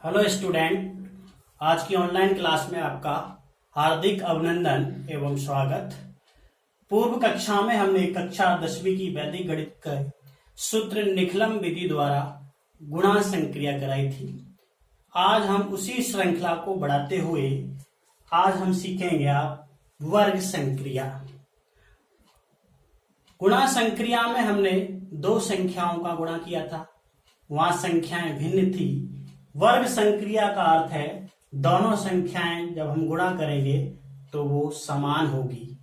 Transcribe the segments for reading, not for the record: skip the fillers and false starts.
Hello student, आज की online class में आपका हार्दिक अभिनंदन एवं स्वागत। पूर्व कक्षा में हमने कक्षा 10वीं की वैदिक गणित के सूत्र निखलम विधि द्वारा गुणा संक्रिया कराई थी। आज हम उसी श्रृंखला को बढ़ाते हुए आज हम सीखेंगे आप वर्ग संक्रिया। गुणा संक्रिया में हमने दो संख्याओं का गुणा किया था, वहां संख्याएं भिन्न थी। वर्ग संक्रिया का अर्थ है दोनों संख्याएं जब हम गुणा करेंगे तो वो समान होगी।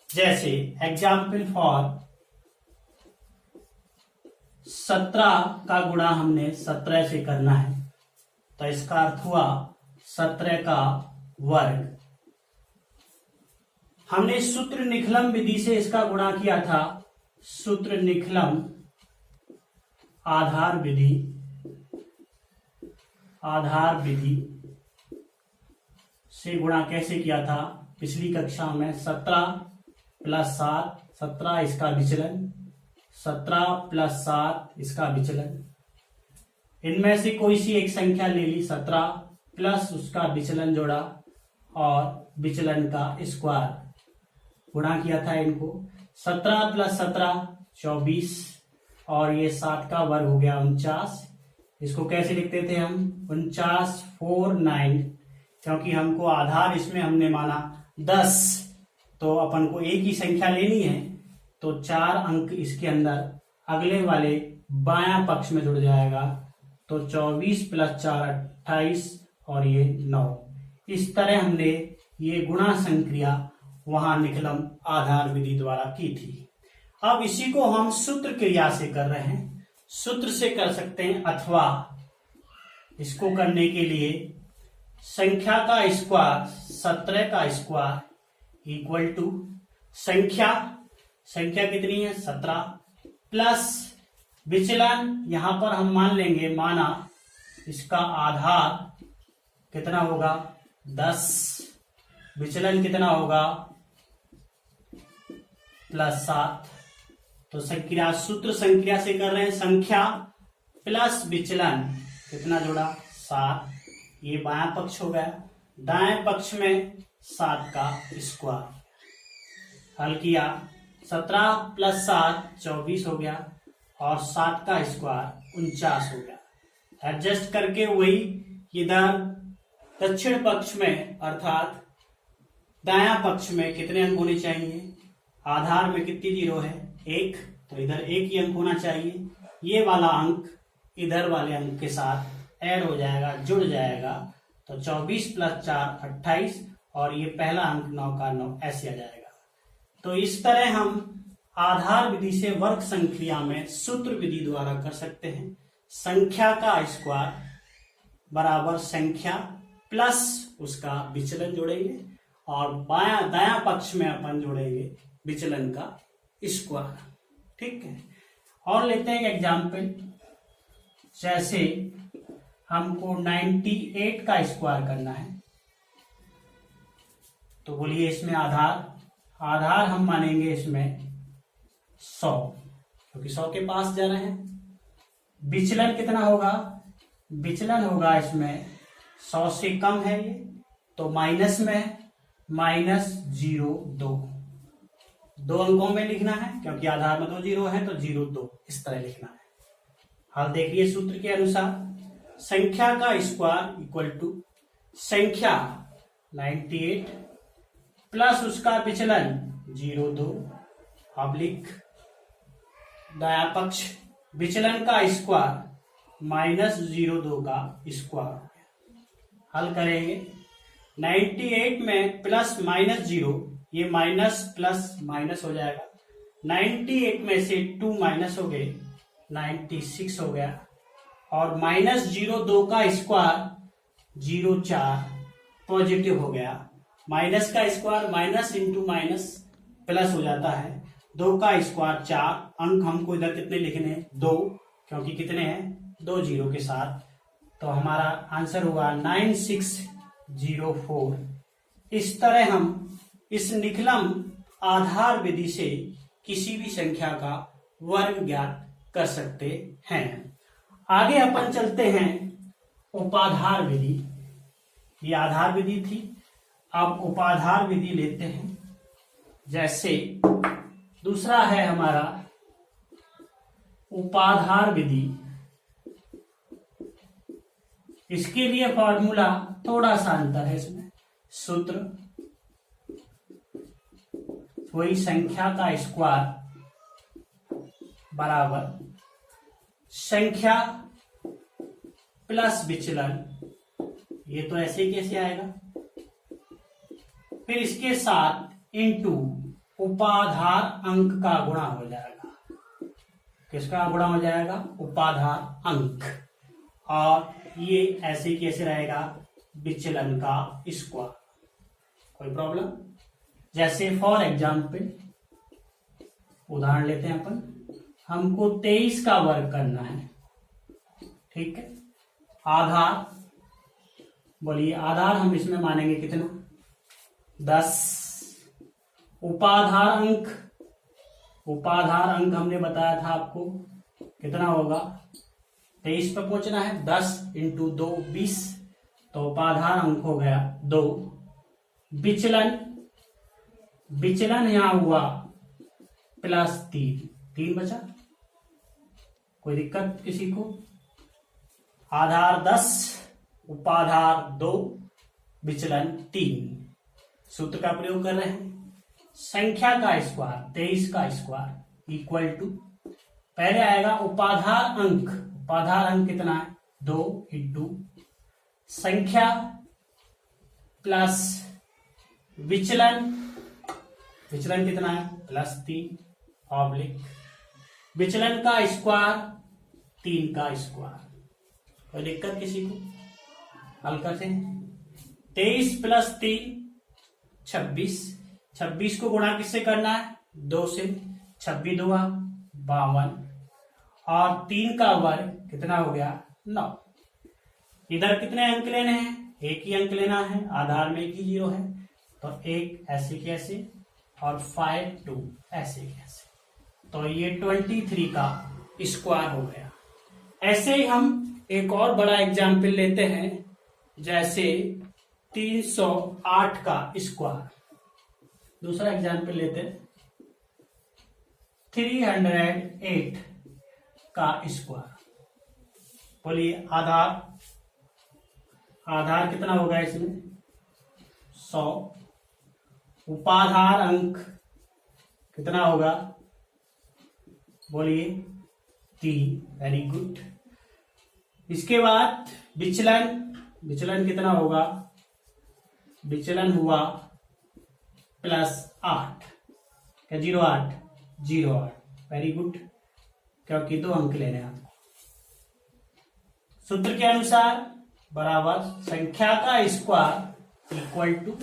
जैसे एग्जाम्पल फॉर 17 का गुणा हमने 17 से करना है, तो इसका अर्थ हुआ 17 का वर्ग। हमने सूत्र निखलम विधि से इसका गुणा किया था, सूत्र निखलम आधार विधि से गुणा कैसे किया था पिछली कक्षा में। 17 + 7, 17 इसका विचलन, 17 + 7 इसका विचलन। इनमें से कोई सी एक संख्या ले ली, 17 प्लस उसका विचलन जोड़ा और विचलन का स्क्वायर गुणा किया था इनको। 17 + 17 24 और ये 7 का वर्ग हो गया 49। इसको कैसे लिखते थे हम, 49 4 9, क्योंकि हमको आधार इसमें हमने माना 10, तो अपन को एक ही संख्या लेनी है, तो 4 अंक इसके अंदर अगले वाले बायां पक्ष में जुड़ जाएगा, तो 24 + 4 28 और ये 9। इस तरह हमने ये गुणा संक्रिया वहां निखलम आधार विधि द्वारा की थी। अब इसी को हम सूत्र क्रिया से कर रहे हैं। सूत्र से कर सकते हैं, अथवा इसको करने के लिए संख्या का स्क्वायर 17 का स्क्वायर इक्वल टू संख्या कितनी है 17 प्लस विचलन, यहां पर हम मान लेंगे, माना इसका आधार कितना होगा 10, विचलन कितना होगा +7। तो संक्रिया सूत्र संक्रिया से कर रहे हैं, संख्या प्लस विचलन कितना जोड़ा 7, ये बायां पक्ष हो गया। दाएं पक्ष में 7 का स्क्वायर हल किया, 17 + 7 24 हो गया और 7 का स्क्वायर 49 हो गया। एडजस्ट करके वही इधर दक्षिण पक्ष में अर्थात दायां पक्ष में कितने अंक होने चाहिए, आधार में कितनी जीरो है 1, तो इधर 1 ही अंक होना चाहिए। ये वाला अंक इधर वाले अंक के साथ ऐड हो जाएगा, जुड़ जाएगा, तो 24 + 4 28 और ये पहला अंक 9 का 9 ऐसे आ जाएगा। तो इस तरह हम आधार विधि से वर्ग संक्रिया में सूत्र विधि द्वारा कर सकते हैं। संख्या का स्क्वायर बराबर संख्या प्लस उसका विचलन जोड़ेंगे और दायां पक्ष में अपन जोड़ेंगे विचलन का स्क्वायर। ठीक है, और लेते हैं एग्जाम्पल। जैसे हमको 98 का स्क्वायर करना है, तो बोलिए इसमें आधार हम मानेंगे इसमें 100, क्योंकि 100 के पास जा रहे हैं। विचलन कितना होगा, विचलन होगा इसमें 100 से कम है ये, तो माइनस में -0 दो अंकों में लिखना है, क्योंकि आधार में 2 जीरो है, तो 0 2 इस तरह लिखना है। हल देखिए सूत्र के अनुसार, संख्या का स्क्वायर इक्वल टू संख्या 98 प्लस उसका विचलन 0 2 ऑब्लिक दायां पक्ष विचलन का स्क्वायर -0 2 का स्क्वायर। हल करेंगे, 98 में प्लस -0, ये माइनस प्लस माइनस हो जाएगा। 98 में से 2 माइनस हो गए, 96 हो गया, और -0 2 का स्क्वायर 0 4 पॉजिटिव हो गया। माइनस का square minus into minus plus हो जाता है। 2 का स्क्वायर 4, अंक हमको इधर कितने लिखने 2, क्योंकि कितने हैं 2 जीरो के साथ, तो हमारा आंसर होगा 9604। इस तरह हम इस निखलम आधार विधि से किसी भी संख्या का वर्ग ज्ञात कर सकते हैं। आगे अपन चलते हैं उपाधार विधि, ये आधार विधि थी, अब उपाधार विधि लेते हैं। जैसे दूसरा है हमारा उपाधार विधि, इसके लिए फॉर्मूला थोड़ा सा अंतर है इसमें। सूत्र वही संख्या का स्क्वायर बराबर संख्या प्लस विचलन, ये तो ऐसे ही कैसे आएगा, फिर इसके साथ इनटू उपाधार अंक का गुणा हो जाएगा। किसका गुणा हो जाएगा? उपाधार अंक। और ये ऐसे कैसे रहेगा? विचलन का स्क्वायर। कोई प्रॉब्लम? जैसे फॉर एग्जाम्पल उदाहरण लेते हैं अपन, हमको 23 का वर्ग करना है, ठीक है। आधार, बोलिए आधार हम इसमें मानेंगे कितना? 10। उपाधार अंक, उपाधार अंक हमने बताया था आपको कितना होगा? 23 पे पहुंचना है, 10 × 2 20, तो उपाधार अंक हो गया 2। विचलन, विचलन यहां हुआ +3, 3 बचा। कोई दिक्कत किसी को? आधार 10, उपाधार 2, विचलन 3। सूत्र का प्रयोग कर रहे हैं। संख्या का स्क्वायर 23 का स्क्वायर इक्वल टू, पहले आएगा उपाधार अंक, उपाधार अंक कितना है? 2 × संख्या प्लस विचलन, विचलन कितना है? +3 ऑब्लिक विचलन का स्क्वायर 3 का स्क्वायर। कोई दिक्कत किसी को? हल करते हैं। 23 + 3 26, 26 को गुणा किससे करना है? 2 से, 26 2 52, और 3 का वर्ग कितना हो गया? 9। इधर कितने अंक लेने हैं? एक ही अंक लेना है, आधार में एक ही 0 है, तो 1 ऐसे कैसे और 5 2 ऐसे कैसे, तो ये 23 का स्क्वायर हो गया। ऐसे ही हम एक और बड़ा एग्जाम्पल लेते हैं, जैसे 308 का स्क्वायर। दूसरा एग्जाम्पल लेते हैं 308 का स्क्वायर। बोलिए आधार, आधार कितना होगा इसमें? 100। उपाधार अंक कितना होगा? बोलिए 3। Very good. इसके बाद विचलन, विचलन कितना होगा? विचलन हुआ +8, क्या 08? 08। वेरी गुड, क्योंकि 2 अंक लेने हैं आपको। सूत्र के अनुसार बराबर संख्या का स्क्वायर इक्वल टू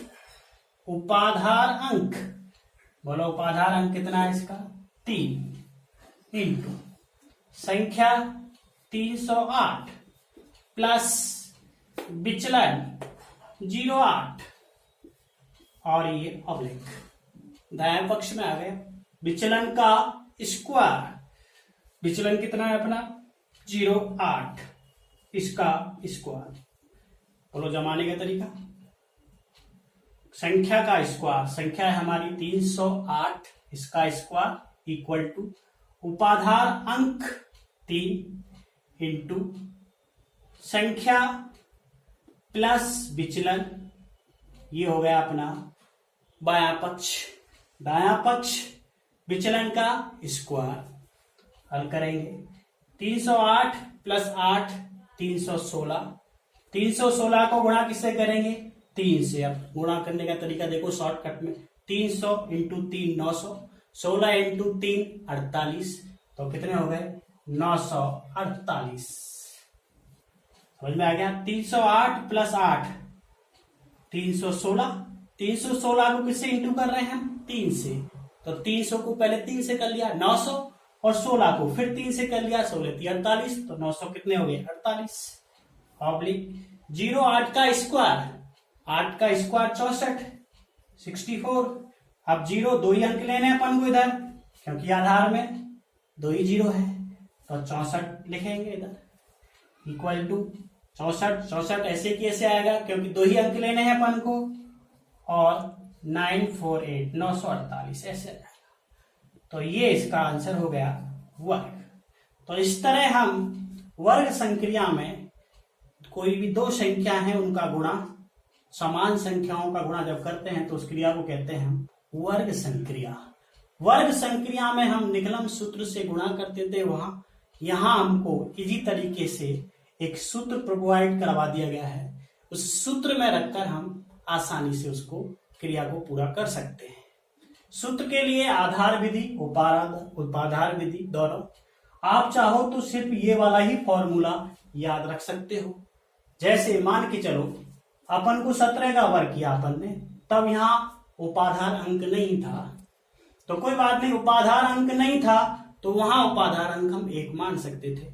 उपाधार अंक, बोलो उपाधार अंक कितना है इसका? 3 इंटू संख्या 308 प्लस विचलन 08, और ये ऑब्लिक दाएं पक्ष में आ गया। विचलन का स्क्वायर, विचलन कितना है अपना? 08, इसका स्क्वायर। बोलो जमाने का तरीका। संख्या का स्क्वायर, संख्या है हमारी 308, इसका स्क्वायर इक्वल टू उपाधार अंक 3 इंटू संख्या प्लस विचलन, ये हो गया अपना बायां पक्ष। दायां पक्ष विचलन का स्क्वायर। हल करेंगे 308 + 8 316, 316 को गुणा किससे करेंगे? 3 से। अब गुणा करने का तरीका देखो शॉर्टकट में, 300 × 3 900, 16 × 3 48, तो कितने हो गए? 948। समझ में आ गया? 308 + 8 316, 316 को किससे इंटू कर रहे हैं हम? 3 से, तो 300 को पहले 3 से कर लिया 900, और 16 को फिर 3 से कर लिया 16 3 48, तो 900 कितने हो गए? 48 ऑब्लिक 08 का स्क्वायर, 8 का स्क्वायर 64 64। अब 0 2 ही अंक लेने हैं अपन को इधर, क्योंकि आधार में 2 ही 0 है, तो 64 लिखेंगे इधर इक्वल टू 64 ऐसे कैसे आएगा, क्योंकि 2 ही अंक लेने हैं अपन को, और 948 948 ऐसे आएगा। तो ये इसका आंसर हो गया वर्ग। तो इस तरह हम वर्ग संक्रिया में कोई भी 2 संख्या है उनका गुणा, समान संख्याओं का गुणा जब करते हैं तो उस क्रिया को कहते हैं हम वर्ग संक्रिया। वर्ग संक्रिया में हम निकलम सूत्र से गुणा करते थे, यहां हमको इसी तरीके से एक सूत्र प्रोवाइड करवा दिया गया है, उस सूत्र में रखकर हम आसानी से उसको क्रिया को पूरा कर सकते हैं। सूत्र के लिए आधार विधि, उपाधार विधि दोनों। आप चाहो तो सिर्फ ये वाला ही फॉर्मूला याद रख सकते हो। जैसे मान के चलो अपन को 17 का वर्ग किया अपन ने, तब यहाँ उपाधार अंक नहीं था, तो कोई बात नहीं, उपाधार अंक नहीं था तो वहां उपाधार अंक हम 1 मान सकते थे।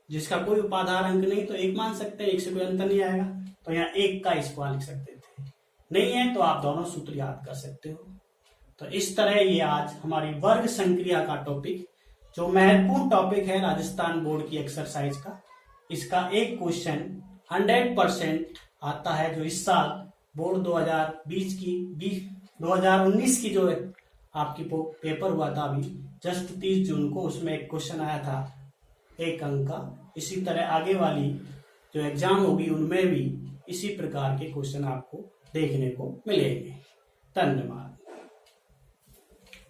जिसका कोई उपाधार अंक नहीं तो 1 मान सकते हैं, 1 से कोई अंतर नहीं आएगा, तो यहाँ 1 का स्क्वायर लिख सकते थे। नहीं है तो आप दोनों सूत्र याद कर सकते हो। तो इस तरह ये आज हमारी वर्ग संक्रिया का टॉपिक, जो महत्वपूर्ण टॉपिक है राजस्थान बोर्ड की एक्सरसाइज का, इसका एक क्वेश्चन 100% आता है, जो इस साल बोर्ड 2019 की जो आपकी पेपर हुआ था अभी जस्ट 30 जून को, उसमें एक क्वेश्चन आया था 1 अंक का। इसी तरह आगे वाली जो एग्जाम होगी उनमें भी इसी प्रकार के क्वेश्चन आपको देखने को मिलेंगे। धन्यवाद।